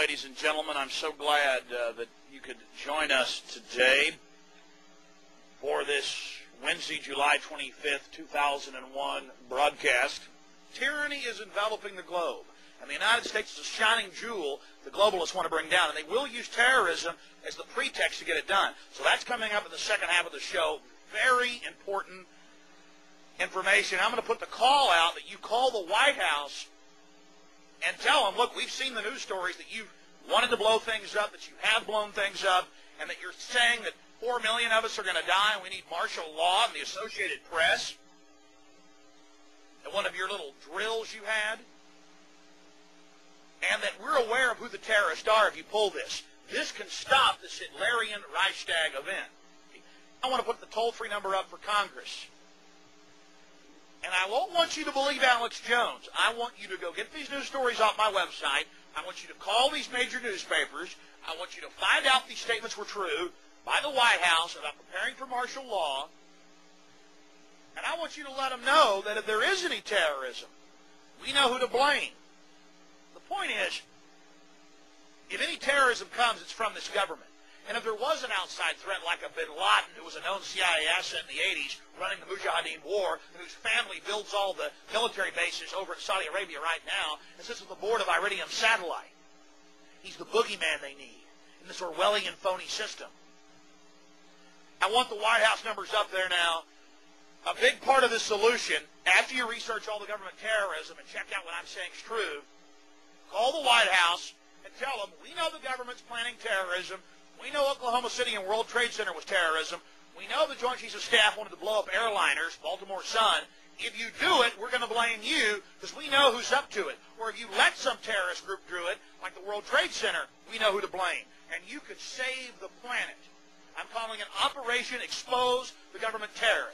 ladies and gentlemen. I'm so glad that you could join us today for this Wednesday, July 25th, 2001 broadcast. Tyranny is enveloping the globe, and the United States is a shining jewel the globalists want to bring down, and they will use terrorism as the pretext to get it done. So that's coming up in the second half of the show. Very important information. I'm going to put the call out that you call the White House and tell them, look, we've seen the news stories that you've wanted to blow things up, that you have blown things up, and that you're saying that 4 million of us are going to die and we need martial law and the Associated Press at one of your little drills you had, and that we're aware of who the terrorists are if you pull this. This can stop this Hitlerian Reichstag event. I want to put the toll-free number up for Congress. And I won't want you to believe Alex Jones. I want you to go get these news stories off my website. I want you to call these major newspapers. I want you to find out these statements were true by the White House about preparing for martial law. And I want you to let them know that if there is any terrorism, we know who to blame. The point is, if any terrorism comes, it's from this government. And if there was an outside threat like a bin Laden, who was a known CIA asset in the 80s, running the Mujahideen War, whose family builds all the military bases over in Saudi Arabia right now, and sits on the board of Iridium Satellite. He's the boogeyman they need in this Orwellian phony system. I want the White House numbers up there now. A big part of the solution, after you research all the government terrorism and check out what I'm saying is true, call the White House and tell them, we know the government's planning terrorism. We know Oklahoma City and World Trade Center was terrorism. We know the Joint Chiefs of Staff wanted to blow up airliners, Baltimore Sun. If you do it, we're going to blame you because we know who's up to it. Or if you let some terrorist group do it, like the World Trade Center, we know who to blame. And you could save the planet. I'm calling it Operation Expose the Government Terrorists.